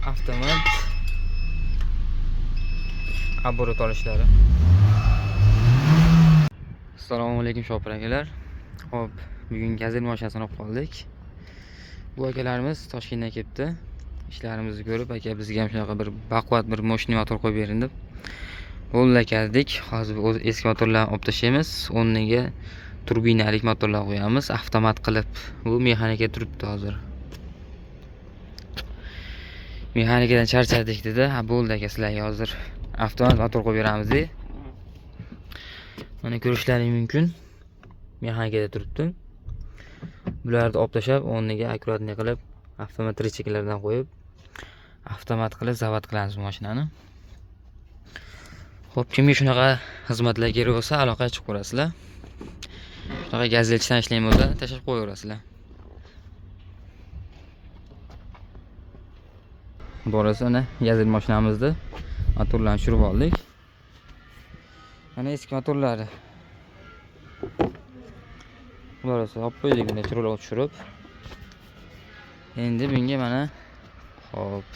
avtomat оборот olishlari. Assalomu alaykum shopir akalar. Xo'p, bugun gazel mashinasini olib qoldik. Bu akalarimiz Toshkentdan kelibdi. İşlerimizni ko'rib, aka bizga ham shunaqa bir baquvvat bir mashina motor qo'yib bering deb. Bo'ldi aka dedik. Hozir o'z eski motorlarni olib tashlaymiz. O'rniga turbinalik motorlar qo'yamiz, avtomat qilib. Bu mexanika turibdi hozir. Mexanikadan charchadik dedi. Ha bo'ldi aka, sizlarga hozir avtomat motor qo'yib beramiz dedi. Mana ko'rishlaring mumkin. Mexanikada turibdi. Bularni olib tashlab, o'rniga akkuratni qilib, avtomat tricheklardan qo'yib, avtomat qilib zavod qilamiz bu mashinani. Xo'p, kimga shunaqa xizmatlar kerak bo'lsa, aloqaga chiqib ko'rasizlar. Shunaqa gazelchidan ishlayman bo'lsa, tashlab qo'yaverasizlar. Doğrusu ana gazel mashinamizni motorlarni tushirib oldik. Mana eski motorlari. Doğrusu olib qo'ydik, buni chiroqlar tushirib. Endi bunga mana hop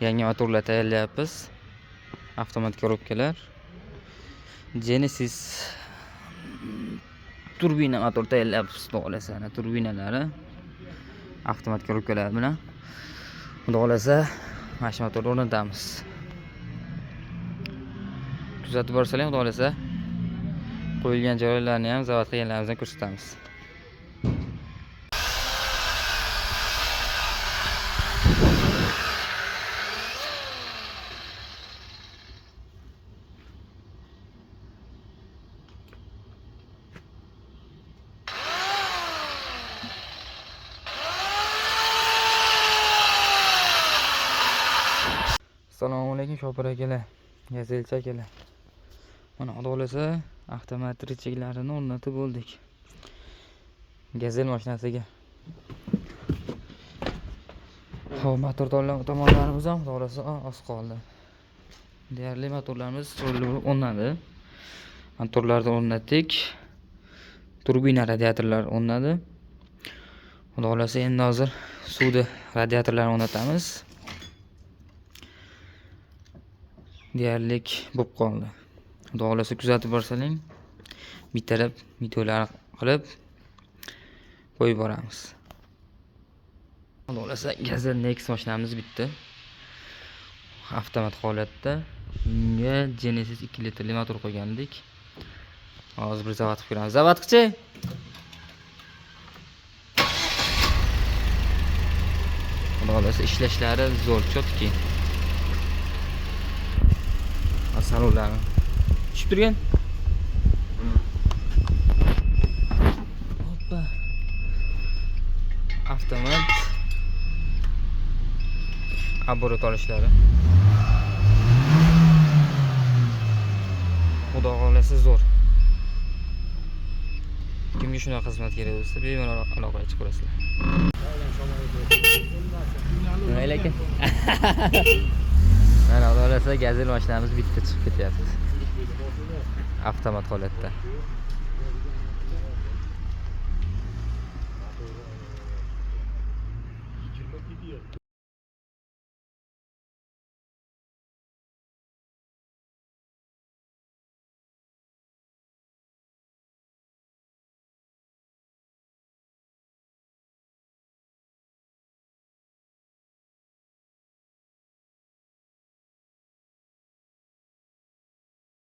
yangi motorlar tayyorlayapmiz. Avtomat korobkalar. Genesis turbina motor tayyorlayapmiz. Xohlasa ana turbinalari avtomat korobkalar bilan. Xohlasa mashina motorni o'rnatamiz. Kuzatib borsalar, xohlasa qo'yilgan joylarni ham zavod qilganlarimizdan ko'rsatamiz. Assalomu alaykum shopir akalar, gazelchi akalar. Mana xohlasa avtomat tricheklarini o'rnatib bo'ldik. Gazel mashinasiga. Xo'p, motor tomonlarimiz ham xohlasa oz qoldi. Deyarli motorlarimiz o'rnadi. Motorlarni o'rnatdik. Turbina radiatorlar o'rnadi. Xohlasa endi hozir suvni radiatorlarini o'rnatamiz. Deyarlik bo'lib qoldi. Xohlasa kuzatib borsaling, bitarab videolar qilib qo'yib boramiz. Xohlasa gazel Nex mashinamiz bitdi. Avtomat holatda. Bunga Genesis 2 litrli motor qo'ygandik. Hozir bir zavod qilib ko'ramiz. Zavodchi. Xohlasa ishlashlari zo'r, chotki. Salonlarni tushib turgan. Hoppa. Avtomat оборот olishlari. Xudo xolasa zo'r. Kimga shunaqa xizmat kerak bo'lsa, bemalol aloqaga chiqib ko'rasizlar. Alaykum. Mana xohlasa gazel mashinamiz bitta chiqib ketyapti. Avtomat holatda.